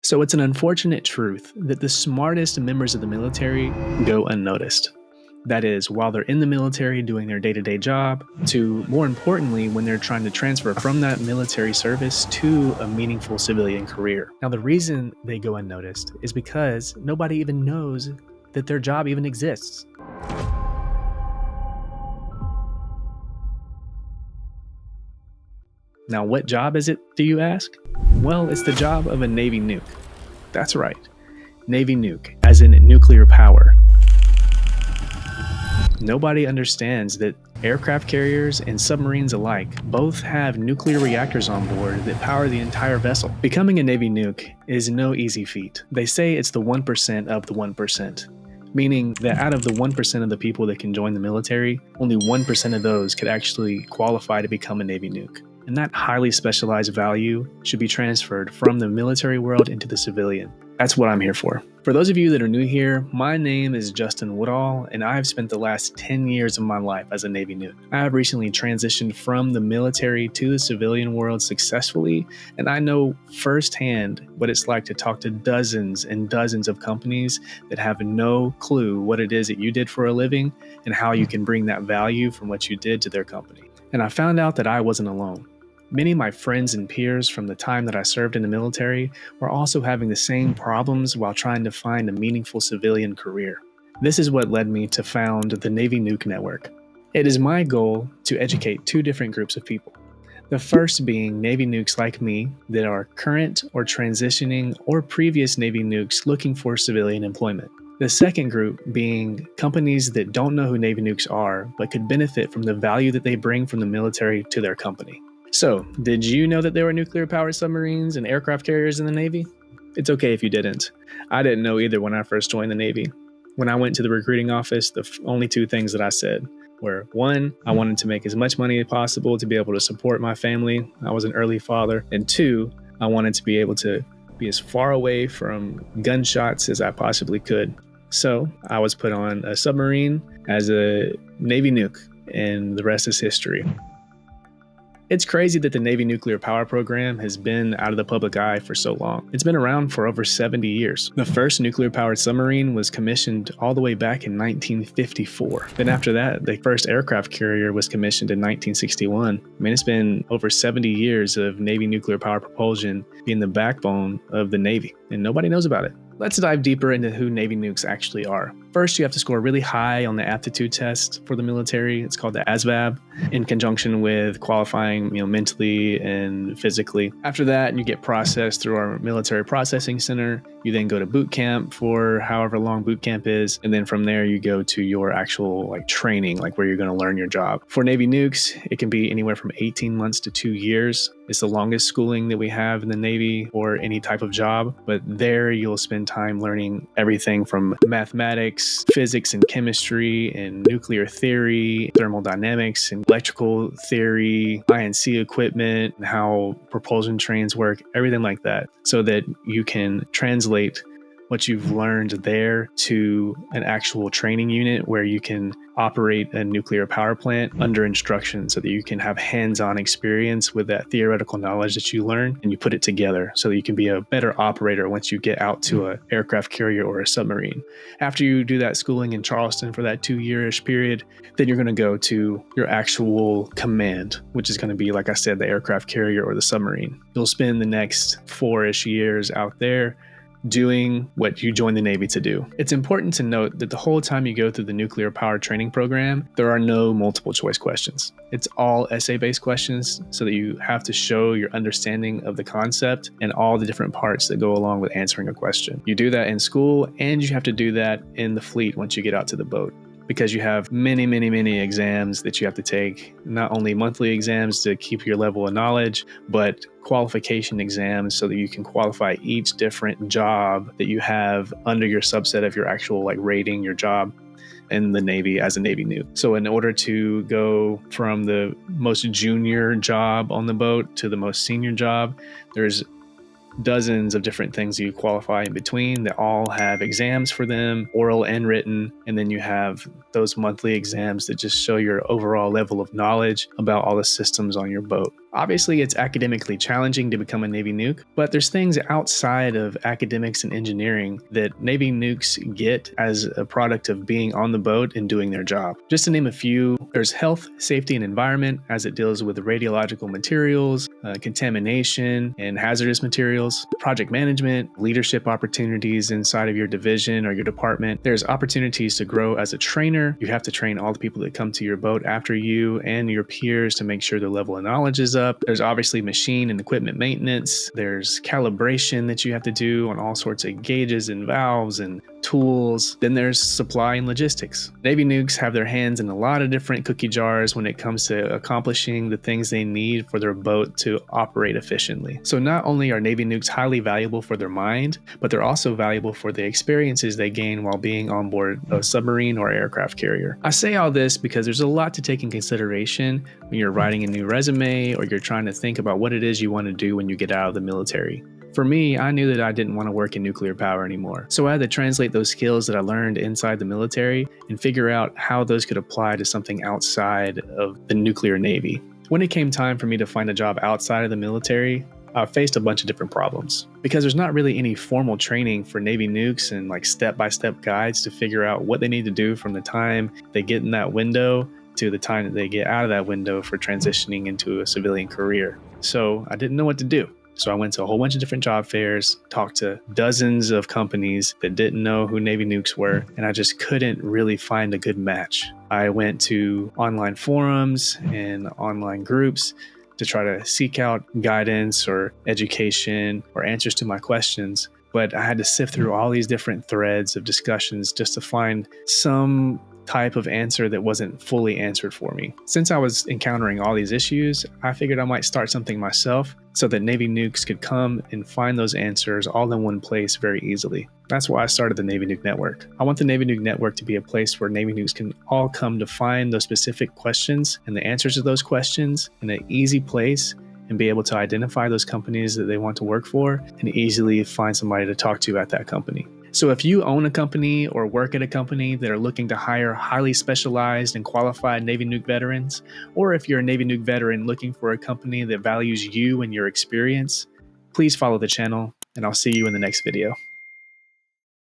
So it's an unfortunate truth that the smartest members of the military go unnoticed. That is, while they're in the military doing their day to day job, to more importantly, when they're trying to transfer from that military service to a meaningful civilian career. Now, the reason they go unnoticed is because nobody even knows that their job even exists. Now, what job is it, do you ask? Well, it's the job of a Navy Nuke. That's right, Navy Nuke, as in nuclear power. Nobody understands that aircraft carriers and submarines alike both have nuclear reactors on board that power the entire vessel. Becoming a Navy Nuke is no easy feat. They say it's the 1% of the 1%, meaning that out of the 1% of the people that can join the military, only 1% of those could actually qualify to become a Navy Nuke. And that highly specialized value should be transferred from the military world into the civilian. That's what I'm here for. For those of you that are new here, my name is Justin Woodall, and I've spent the last 10 years of my life as a Navy Nuke. I have recently transitioned from the military to the civilian world successfully, and I know firsthand what it's like to talk to dozens and dozens of companies that have no clue what it is that you did for a living and how you can bring that value from what you did to their company. And I found out that I wasn't alone. Many of my friends and peers from the time that I served in the military were also having the same problems while trying to find a meaningful civilian career. This is what led me to found the Navy Nuke Network. It is my goal to educate two different groups of people. The first being Navy Nukes like me that are current or transitioning or previous Navy Nukes looking for civilian employment. The second group being companies that don't know who Navy Nukes are, but could benefit from the value that they bring from the military to their company. So, did you know that there were nuclear-powered submarines and aircraft carriers in the Navy? It's okay if you didn't. I didn't know either when I first joined the Navy. When I went to the recruiting office, the only two things that I said were, one, I wanted to make as much money as possible to be able to support my family. I was an early father. And two, I wanted to be able to be as far away from gunshots as I possibly could. So, I was put on a submarine as a Navy Nuke, and the rest is history. It's crazy that the Navy nuclear power program has been out of the public eye for so long. It's been around for over 70 years. The first nuclear-powered submarine was commissioned all the way back in 1954. Then after that, the first aircraft carrier was commissioned in 1961. I mean, it's been over 70 years of Navy nuclear power propulsion being the backbone of the Navy, and nobody knows about it. Let's dive deeper into who Navy Nukes actually are. First, you have to score really high on the aptitude test for the military. It's called the ASVAB, in conjunction with qualifying, mentally and physically. After that, you get processed through our military processing center. You then go to boot camp for however long boot camp is, and then from there you go to your actual training, where you're going to learn your job. For Navy Nukes, it can be anywhere from 18 months to 2 years. It's the longest schooling that we have in the Navy or any type of job, but there you'll spend time learning everything from mathematics, physics and chemistry, and nuclear theory, thermodynamics and electrical theory, INC equipment, and how propulsion trains work, everything like that, so that you can translate what you've learned there to an actual training unit where you can operate a nuclear power plant under instruction, so that you can have hands-on experience with that theoretical knowledge that you learn, and you put it together so that you can be a better operator once you get out to an aircraft carrier or a submarine. After you do that schooling in Charleston for that 2-year-ish period, then you're going to go to your actual command, which is going to be, like I said, the aircraft carrier or the submarine. You'll spend the next 4-ish years out there doing what you joined the Navy to do. It's important to note that the whole time you go through the nuclear power training program, there are no multiple choice questions. It's all essay-based questions, so that you have to show your understanding of the concept and all the different parts that go along with answering a question. You do that in school, and you have to do that in the fleet once you get out to the boat, because you have many, many, many exams that you have to take, not only monthly exams to keep your level of knowledge, but qualification exams so that you can qualify each different job that you have under your subset of your actual rating your job in the Navy as a Navy Nuke. So in order to go from the most junior job on the boat to the most senior job, there's dozens of different things you qualify in between that all have exams for them, oral and written. And then you have those monthly exams that just show your overall level of knowledge about all the systems on your boat. Obviously, it's academically challenging to become a Navy Nuke, but there's things outside of academics and engineering that Navy Nukes get as a product of being on the boat and doing their job. Just to name a few, there's health, safety, and environment as it deals with radiological materials, contamination, and hazardous materials, project management, leadership opportunities inside of your division or your department. There's opportunities to grow as a trainer. You have to train all the people that come to your boat after you and your peers to make sure their level of knowledge is up. There's obviously machine and equipment maintenance. There's calibration that you have to do on all sorts of gauges and valves and tools. Then there's supply and logistics. Navy Nukes have their hands in a lot of different cookie jars when it comes to accomplishing the things they need for their boat to operate efficiently. So not only are Navy Nukes highly valuable for their mind, but they're also valuable for the experiences they gain while being on board a submarine or aircraft carrier. I say all this because there's a lot to take in consideration when you're writing a new resume or you're trying to think about what it is you want to do when you get out of the military. For me, I knew that I didn't want to work in nuclear power anymore, so I had to translate those skills that I learned inside the military and figure out how those could apply to something outside of the nuclear Navy. When it came time for me to find a job outside of the military, I faced a bunch of different problems because there's not really any formal training for Navy Nukes and like step-by-step guides to figure out what they need to do from the time they get in that window to the time that they get out of that window for transitioning into a civilian career. So I didn't know what to do. So I went to a whole bunch of different job fairs, talked to dozens of companies that didn't know who Navy Nukes were, and I just couldn't really find a good match. I went to online forums and online groups to try to seek out guidance or education or answers to my questions. But I had to sift through all these different threads of discussions just to find some type of answer that wasn't fully answered for me. Since I was encountering all these issues, I figured I might start something myself so that Navy Nukes could come and find those answers all in one place very easily. That's why I started the Navy Nuke Network. I want the Navy Nuke Network to be a place where Navy Nukes can all come to find those specific questions and the answers to those questions in an easy place and be able to identify those companies that they want to work for and easily find somebody to talk to at that company. So if you own a company or work at a company that are looking to hire highly specialized and qualified Navy Nuke veterans, or if you're a Navy Nuke veteran looking for a company that values you and your experience, please follow the channel, and I'll see you in the next video.